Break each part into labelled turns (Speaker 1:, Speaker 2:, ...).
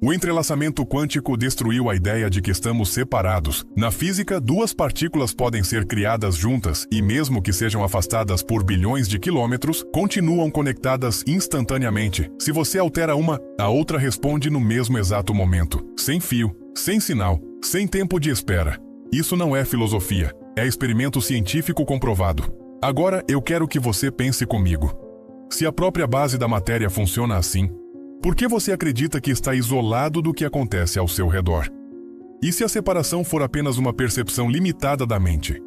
Speaker 1: O entrelaçamento quântico destruiu a ideia de que estamos separados. Na física, duas partículas podem ser criadas juntas e, mesmo que sejam afastadas por bilhões de quilômetros, continuam conectadas instantaneamente. Se você altera uma, a outra responde no mesmo exato momento, sem fio, sem sinal, sem tempo de espera. Isso não é filosofia, é experimento científico comprovado. Agora eu quero que você pense comigo. Se a própria base da matéria funciona assim, por que você acredita que está isolado do que acontece ao seu redor? E se a separação for apenas uma percepção limitada da mente?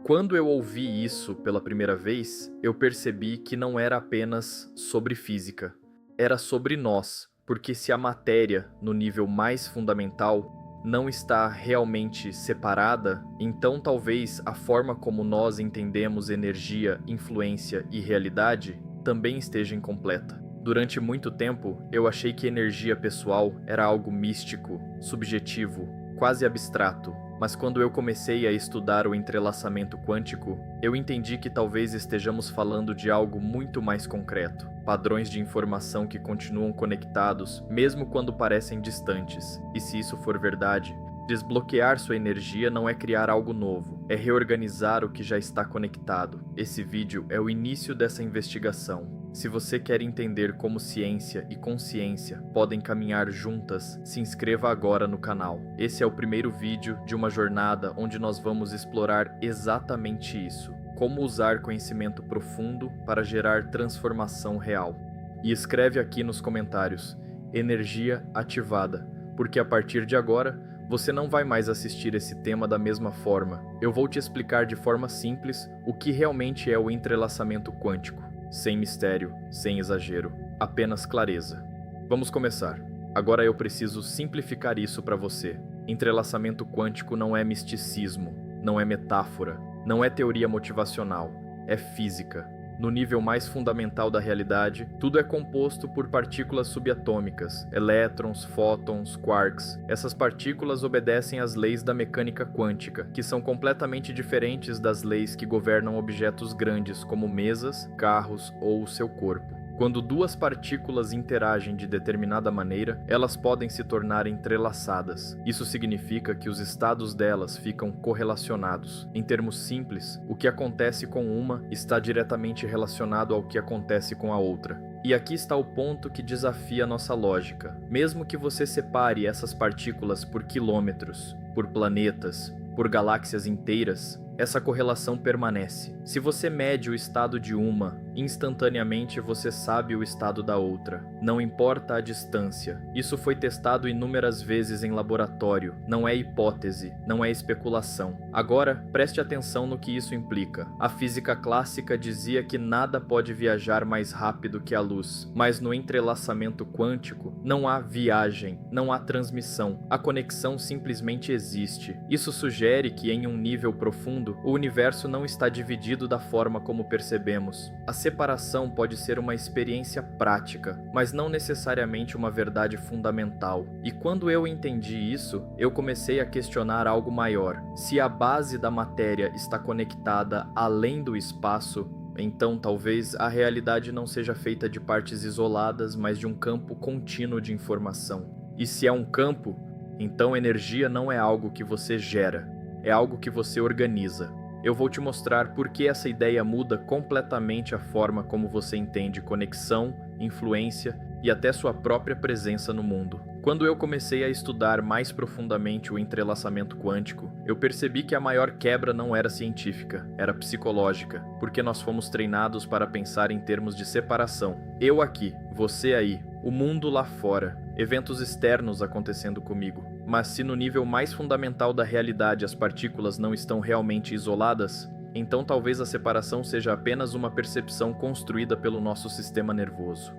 Speaker 2: Quando eu ouvi isso pela primeira vez, eu percebi que não era apenas sobre física. Era sobre nós, porque se a matéria, no nível mais fundamental, não está realmente separada, então talvez a forma como nós entendemos energia, influência e realidade também esteja incompleta. Durante muito tempo, eu achei que energia pessoal era algo místico, subjetivo, quase abstrato, mas quando eu comecei a estudar o entrelaçamento quântico, eu entendi que talvez estejamos falando de algo muito mais concreto, padrões de informação que continuam conectados mesmo quando parecem distantes, e se isso for verdade, desbloquear sua energia não é criar algo novo, é reorganizar o que já está conectado. Esse vídeo é o início dessa investigação. Se você quer entender como ciência e consciência podem caminhar juntas, se inscreva agora no canal. Esse é o primeiro vídeo de uma jornada onde nós vamos explorar exatamente isso. Como usar conhecimento profundo para gerar transformação real. E escreve aqui nos comentários, energia ativada, porque a partir de agora, você não vai mais assistir esse tema da mesma forma. Eu vou te explicar de forma simples o que realmente é o entrelaçamento quântico. Sem mistério, sem exagero, apenas clareza. Vamos começar. Agora eu preciso simplificar isso para você. Entrelaçamento quântico não é misticismo, não é metáfora, não é teoria motivacional, é física. No nível mais fundamental da realidade, tudo é composto por partículas subatômicas, elétrons, fótons, quarks. Essas partículas obedecem às leis da mecânica quântica, que são completamente diferentes das leis que governam objetos grandes como mesas, carros ou o seu corpo. Quando duas partículas interagem de determinada maneira, elas podem se tornar entrelaçadas. Isso significa que os estados delas ficam correlacionados. Em termos simples, o que acontece com uma está diretamente relacionado ao que acontece com a outra. E aqui está o ponto que desafia nossa lógica. Mesmo que você separe essas partículas por quilômetros, por planetas, por galáxias inteiras, essa correlação permanece. Se você mede o estado de uma, instantaneamente você sabe o estado da outra. Não importa a distância. Isso foi testado inúmeras vezes em laboratório. Não é hipótese, não é especulação. Agora, preste atenção no que isso implica. A física clássica dizia que nada pode viajar mais rápido que a luz. Mas no entrelaçamento quântico, não há viagem, não há transmissão. A conexão simplesmente existe. Isso sugere que em um nível profundo, o universo não está dividido da forma como percebemos. A separação pode ser uma experiência prática, mas não necessariamente uma verdade fundamental. E quando eu entendi isso, eu comecei a questionar algo maior. Se a base da matéria está conectada além do espaço, então talvez a realidade não seja feita de partes isoladas, mas de um campo contínuo de informação. E se é um campo, então energia não é algo que você gera, é algo que você organiza. Eu vou te mostrar por que essa ideia muda completamente a forma como você entende conexão, influência e até sua própria presença no mundo. Quando eu comecei a estudar mais profundamente o entrelaçamento quântico, eu percebi que a maior quebra não era científica, era psicológica, porque nós fomos treinados para pensar em termos de separação. Eu aqui, você aí, o mundo lá fora, eventos externos acontecendo comigo. Mas se no nível mais fundamental da realidade as partículas não estão realmente isoladas, então talvez a separação seja apenas uma percepção construída pelo nosso sistema nervoso.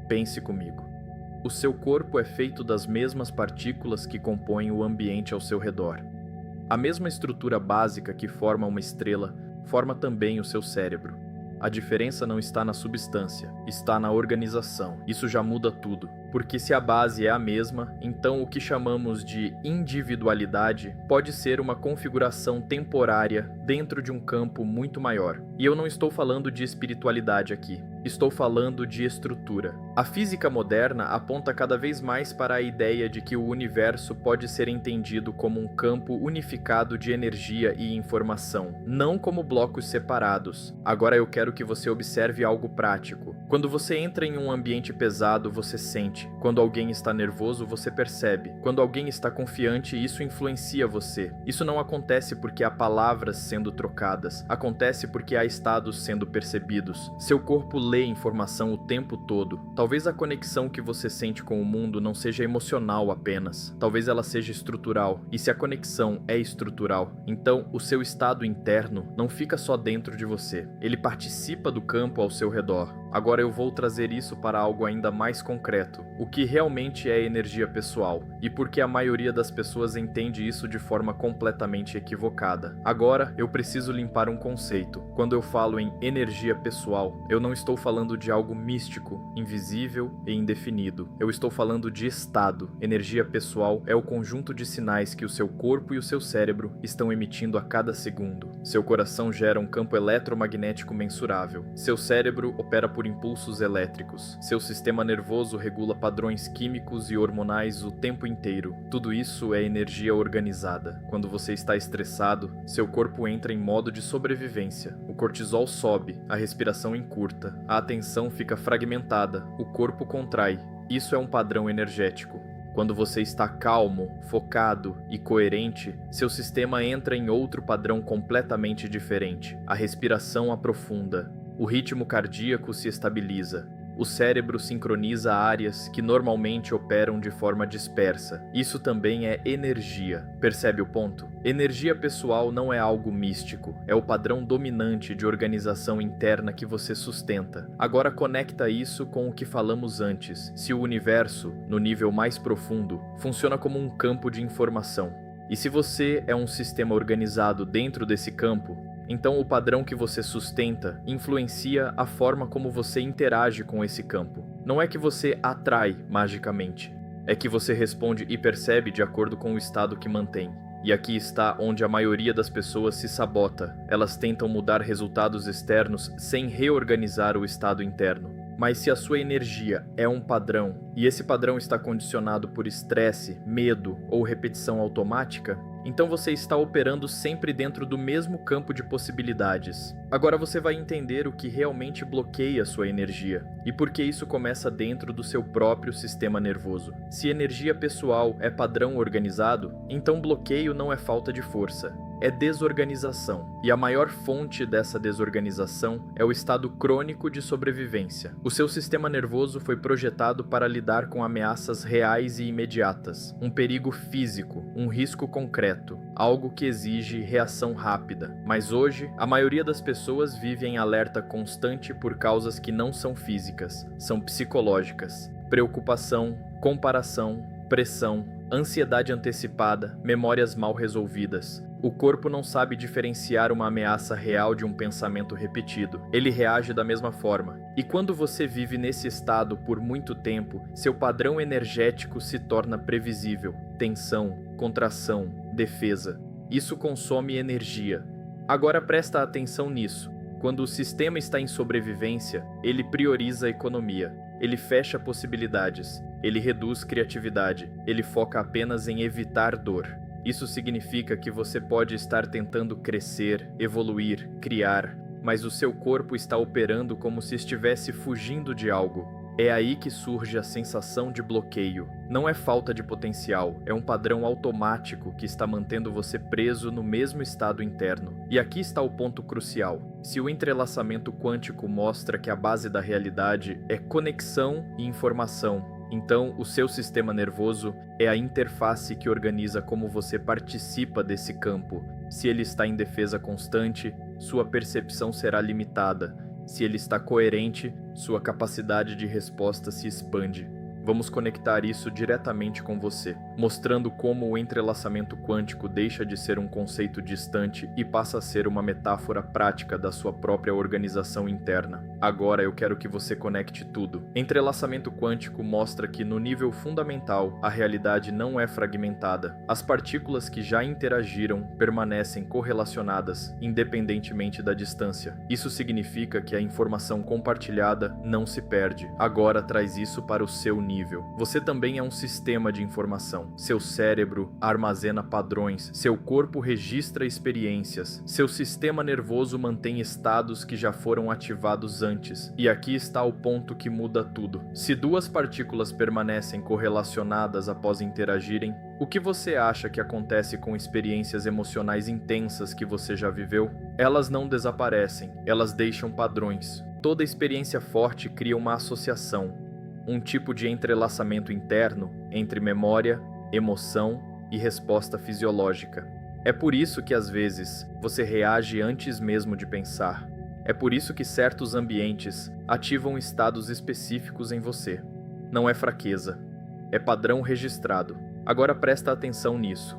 Speaker 2: Pense comigo. O seu corpo é feito das mesmas partículas que compõem o ambiente ao seu redor. A mesma estrutura básica que forma uma estrela forma também o seu cérebro. A diferença não está na substância, está na organização. Isso já muda tudo. Porque se a base é a mesma, então o que chamamos de individualidade pode ser uma configuração temporária dentro de um campo muito maior. E eu não estou falando de espiritualidade aqui. Estou falando de estrutura. A física moderna aponta cada vez mais para a ideia de que o universo pode ser entendido como um campo unificado de energia e informação, não como blocos separados. Agora eu quero que você observe algo prático. Quando você entra em um ambiente pesado, você sente. Quando alguém está nervoso, você percebe. Quando alguém está confiante, isso influencia você. Isso não acontece porque há palavras sendo trocadas. Acontece porque há estados sendo percebidos. Seu corpo lê informação o tempo todo. Talvez a conexão que você sente com o mundo não seja emocional apenas. Talvez ela seja estrutural. E se a conexão é estrutural, então o seu estado interno não fica só dentro de você. Ele participa do campo ao seu redor. Agora eu vou trazer isso para algo ainda mais concreto. O que realmente é energia pessoal? E por que a maioria das pessoas entende isso de forma completamente equivocada? Agora eu preciso limpar um conceito. Quando eu falo em energia pessoal, eu não estou falando de algo místico, invisível e indefinido. Eu estou falando de estado. Energia pessoal é o conjunto de sinais que o seu corpo e o seu cérebro estão emitindo a cada segundo. Seu coração gera um campo eletromagnético mensurável. Seu cérebro opera por impulsos elétricos. Seu sistema nervoso regula padrões químicos e hormonais o tempo inteiro. Tudo isso é energia organizada. Quando você está estressado, seu corpo entra em modo de sobrevivência. O cortisol sobe, a respiração encurta, a atenção fica fragmentada, o corpo contrai. Isso é um padrão energético. Quando você está calmo, focado e coerente, seu sistema entra em outro padrão completamente diferente. A respiração aprofunda. O ritmo cardíaco se estabiliza. O cérebro sincroniza áreas que normalmente operam de forma dispersa. Isso também é energia. Percebe o ponto? Energia pessoal não é algo místico. É o padrão dominante de organização interna que você sustenta. Agora conecta isso com o que falamos antes. Se o universo, no nível mais profundo, funciona como um campo de informação. E se você é um sistema organizado dentro desse campo, então o padrão que você sustenta influencia a forma como você interage com esse campo. Não é que você atrai magicamente, é que você responde e percebe de acordo com o estado que mantém. E aqui está onde a maioria das pessoas se sabota. Elas tentam mudar resultados externos sem reorganizar o estado interno. Mas se a sua energia é um padrão, e esse padrão está condicionado por estresse, medo ou repetição automática, então você está operando sempre dentro do mesmo campo de possibilidades. Agora você vai entender o que realmente bloqueia sua energia, e por que isso começa dentro do seu próprio sistema nervoso. Se energia pessoal é padrão organizado, então bloqueio não é falta de força, é desorganização. E a maior fonte dessa desorganização é o estado crônico de sobrevivência. O seu sistema nervoso foi projetado para lidar com ameaças reais e imediatas, um perigo físico, um risco concreto, algo que exige reação rápida. Mas hoje, a maioria das pessoas vive em alerta constante por causas que não são físicas, são psicológicas. Preocupação, comparação, pressão, ansiedade antecipada, memórias mal resolvidas. O corpo não sabe diferenciar uma ameaça real de um pensamento repetido. Ele reage da mesma forma. E quando você vive nesse estado por muito tempo, seu padrão energético se torna previsível. Tensão, contração, defesa. Isso consome energia. Agora presta atenção nisso. Quando o sistema está em sobrevivência, ele prioriza a economia. Ele fecha possibilidades. Ele reduz criatividade. Ele foca apenas em evitar dor. Isso significa que você pode estar tentando crescer, evoluir, criar, mas o seu corpo está operando como se estivesse fugindo de algo. É aí que surge a sensação de bloqueio. Não é falta de potencial, é um padrão automático que está mantendo você preso no mesmo estado interno. E aqui está o ponto crucial. Se o entrelaçamento quântico mostra que a base da realidade é conexão e informação, então, o seu sistema nervoso é a interface que organiza como você participa desse campo. Se ele está em defesa constante, sua percepção será limitada. Se ele está coerente, sua capacidade de resposta se expande. Vamos conectar isso diretamente com você, mostrando como o entrelaçamento quântico deixa de ser um conceito distante e passa a ser uma metáfora prática da sua própria organização interna. Agora eu quero que você conecte tudo. Entrelaçamento quântico mostra que, no nível fundamental, a realidade não é fragmentada. As partículas que já interagiram permanecem correlacionadas, independentemente da distância. Isso significa que a informação compartilhada não se perde. Agora traz isso para o seu nível. Você também é um sistema de informação. Seu cérebro armazena padrões, seu corpo registra experiências, seu sistema nervoso mantém estados que já foram ativados antes. E aqui está o ponto que muda tudo. Se duas partículas permanecem correlacionadas após interagirem, o que você acha que acontece com experiências emocionais intensas que você já viveu? Elas não desaparecem, elas deixam padrões. Toda experiência forte cria uma associação, um tipo de entrelaçamento interno entre memória, emoção e resposta fisiológica. É por isso que às vezes você reage antes mesmo de pensar. É por isso que certos ambientes ativam estados específicos em você. Não é fraqueza, é padrão registrado. Agora presta atenção nisso.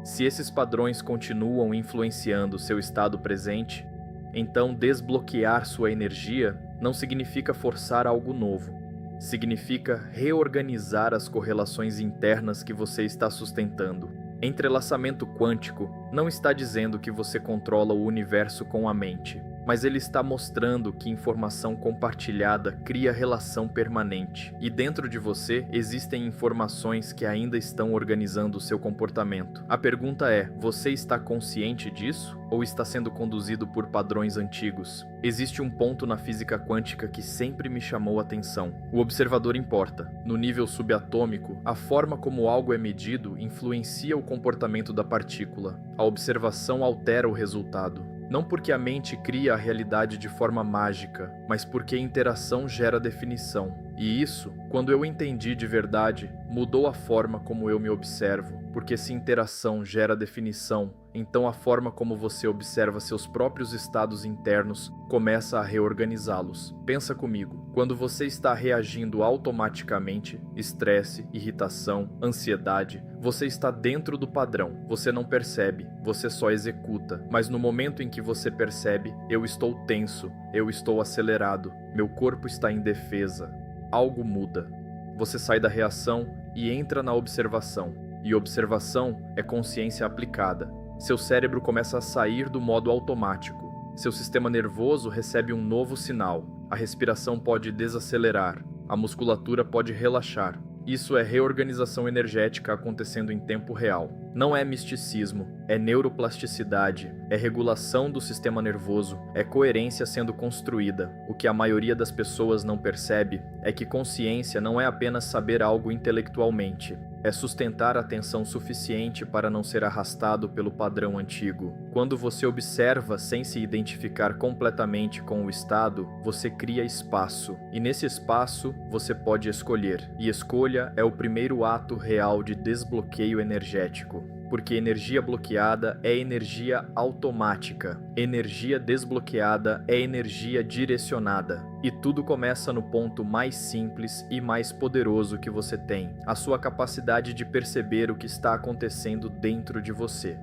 Speaker 2: Se esses padrões continuam influenciando seu estado presente, então desbloquear sua energia não significa forçar algo novo. Significa reorganizar as correlações internas que você está sustentando. Entrelaçamento quântico não está dizendo que você controla o universo com a mente, mas ele está mostrando que informação compartilhada cria relação permanente. E dentro de você existem informações que ainda estão organizando o seu comportamento. A pergunta é: você está consciente disso? Ou está sendo conduzido por padrões antigos? Existe um ponto na física quântica que sempre me chamou a atenção. O observador importa. No nível subatômico, a forma como algo é medido influencia o comportamento da partícula. A observação altera o resultado. Não porque a mente cria a realidade de forma mágica, mas porque a interação gera definição. E isso, quando eu entendi de verdade, mudou a forma como eu me observo. Porque se interação gera definição, então a forma como você observa seus próprios estados internos começa a reorganizá-los. Pensa comigo, quando você está reagindo automaticamente, estresse, irritação, ansiedade, você está dentro do padrão, você não percebe, você só executa. Mas no momento em que você percebe, eu estou tenso, eu estou acelerado, meu corpo está em defesa, algo muda. Você sai da reação e entra na observação. E observação é consciência aplicada. Seu cérebro começa a sair do modo automático. Seu sistema nervoso recebe um novo sinal. A respiração pode desacelerar. A musculatura pode relaxar. Isso é reorganização energética acontecendo em tempo real. Não é misticismo, é neuroplasticidade, é regulação do sistema nervoso, é coerência sendo construída. O que a maioria das pessoas não percebe é que consciência não é apenas saber algo intelectualmente. É sustentar a atenção suficiente para não ser arrastado pelo padrão antigo. Quando você observa sem se identificar completamente com o estado, você cria espaço. E nesse espaço, você pode escolher. E escolha é o primeiro ato real de desbloqueio energético. Porque energia bloqueada é energia automática. Energia desbloqueada é energia direcionada. E tudo começa no ponto mais simples e mais poderoso que você tem, a sua capacidade de perceber o que está acontecendo dentro de você.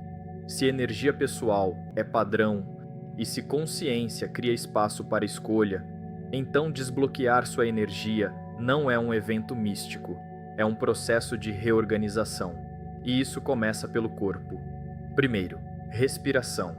Speaker 2: Se energia pessoal é padrão, e se consciência cria espaço para escolha, então desbloquear sua energia não é um evento místico, é um processo de reorganização. E isso começa pelo corpo. Primeiro, respiração.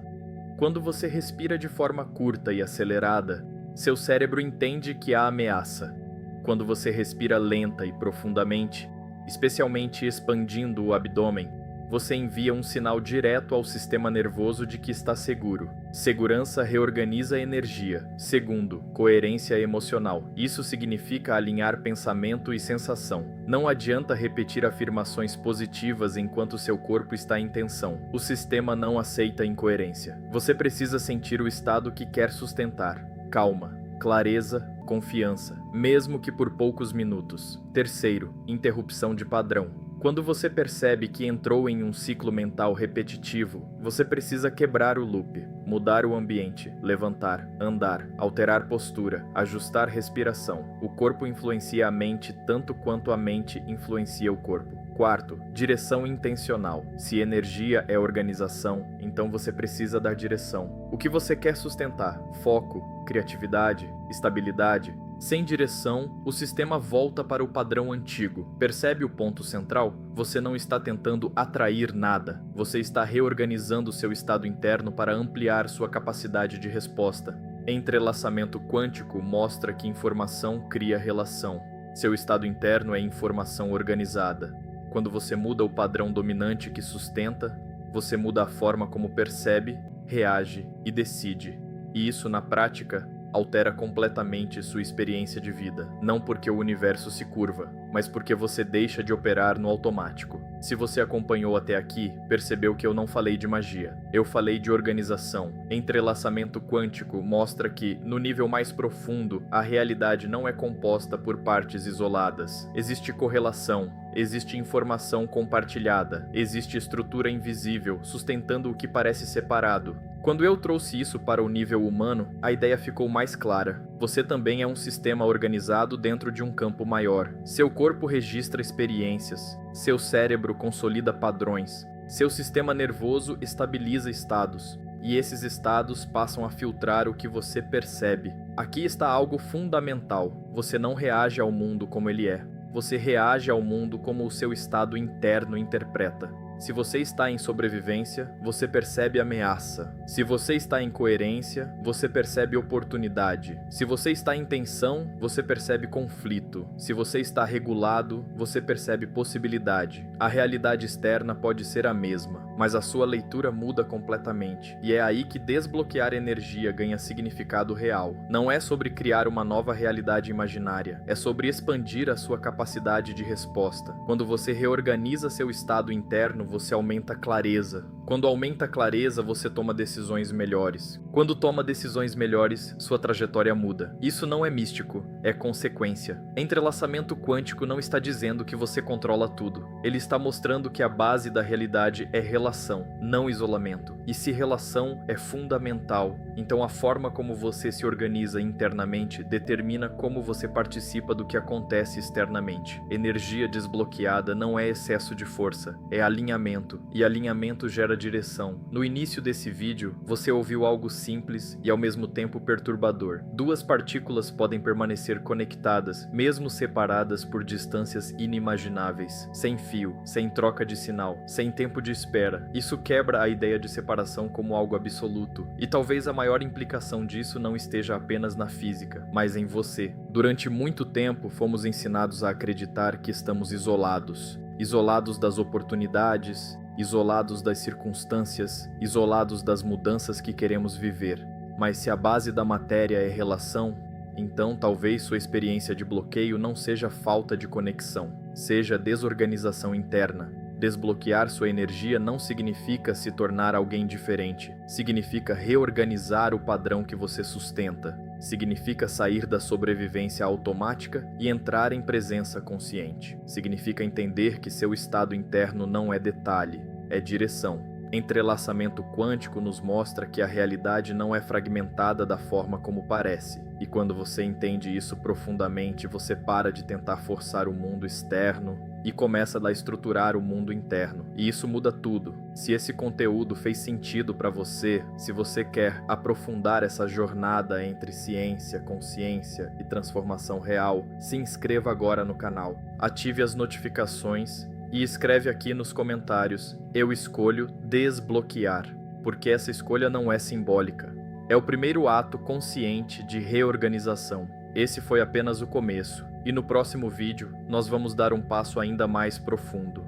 Speaker 2: Quando você respira de forma curta e acelerada, seu cérebro entende que há ameaça. Quando você respira lenta e profundamente, especialmente expandindo o abdômen, você envia um sinal direto ao sistema nervoso de que está seguro. Segurança reorganiza a energia. Segundo, coerência emocional. Isso significa alinhar pensamento e sensação. Não adianta repetir afirmações positivas enquanto seu corpo está em tensão. O sistema não aceita incoerência. Você precisa sentir o estado que quer sustentar. Calma, clareza, confiança, mesmo que por poucos minutos. Terceiro, interrupção de padrão. Quando você percebe que entrou em um ciclo mental repetitivo, você precisa quebrar o loop, mudar o ambiente, levantar, andar, alterar postura, ajustar respiração. O corpo influencia a mente tanto quanto a mente influencia o corpo. Quarto, direção intencional. Se energia é organização, então você precisa dar direção. O que você quer sustentar? Foco, criatividade, estabilidade. Sem direção, o sistema volta para o padrão antigo. Percebe o ponto central? Você não está tentando atrair nada. Você está reorganizando seu estado interno para ampliar sua capacidade de resposta. Entrelaçamento quântico mostra que informação cria relação. Seu estado interno é informação organizada. Quando você muda o padrão dominante que sustenta, você muda a forma como percebe, reage e decide. E isso, na prática, altera completamente sua experiência de vida. Não porque o universo se curva, mas porque você deixa de operar no automático. Se você acompanhou até aqui, percebeu que eu não falei de magia. Eu falei de organização. Entrelaçamento quântico mostra que, no nível mais profundo, a realidade não é composta por partes isoladas. Existe correlação, existe informação compartilhada, existe estrutura invisível, sustentando o que parece separado. Quando eu trouxe isso para o nível humano, a ideia ficou mais clara. Você também é um sistema organizado dentro de um campo maior. Seu corpo registra experiências, seu cérebro consolida padrões, seu sistema nervoso estabiliza estados, e esses estados passam a filtrar o que você percebe. Aqui está algo fundamental. Você não reage ao mundo como ele é. Você reage ao mundo como o seu estado interno interpreta. Se você está em sobrevivência, você percebe ameaça. Se você está em coerência, você percebe oportunidade. Se você está em tensão, você percebe conflito. Se você está regulado, você percebe possibilidade. A realidade externa pode ser a mesma, mas a sua leitura muda completamente. E é aí que desbloquear energia ganha significado real. Não é sobre criar uma nova realidade imaginária, é sobre expandir a sua capacidade de resposta. Quando você reorganiza seu estado interno, você aumenta a clareza. Quando aumenta a clareza, você toma decisões melhores. Quando toma decisões melhores, sua trajetória muda. Isso não é místico, é consequência. Entrelaçamento quântico não está dizendo que você controla tudo. Ele está mostrando que a base da realidade é relação, não isolamento. E se relação é fundamental, então a forma como você se organiza internamente determina como você participa do que acontece externamente. Energia desbloqueada não é excesso de força, é alinhamento, e alinhamento gera direção. No início desse vídeo, você ouviu algo simples e ao mesmo tempo perturbador. Duas partículas podem permanecer conectadas, mesmo separadas por distâncias inimagináveis, sem fio, sem troca de sinal, sem tempo de espera. Isso quebra a ideia de separação como algo absoluto, e talvez a maior implicação disso não esteja apenas na física, mas em você. Durante muito tempo, fomos ensinados a acreditar que estamos isolados. Isolados das oportunidades, isolados das circunstâncias, isolados das mudanças que queremos viver. Mas se a base da matéria é relação, então talvez sua experiência de bloqueio não seja falta de conexão, seja desorganização interna. Desbloquear sua energia não significa se tornar alguém diferente, significa reorganizar o padrão que você sustenta. Significa sair da sobrevivência automática e entrar em presença consciente. Significa entender que seu estado interno não é detalhe, é direção. Entrelaçamento quântico nos mostra que a realidade não é fragmentada da forma como parece. E quando você entende isso profundamente, você para de tentar forçar o mundo externo e começa a estruturar o mundo interno. E isso muda tudo. Se esse conteúdo fez sentido para você, se você quer aprofundar essa jornada entre ciência, consciência e transformação real, se inscreva agora no canal, ative as notificações e escreve aqui nos comentários: eu escolho desbloquear, porque essa escolha não é simbólica. É o primeiro ato consciente de reorganização. Esse foi apenas o começo, e no próximo vídeo nós vamos dar um passo ainda mais profundo.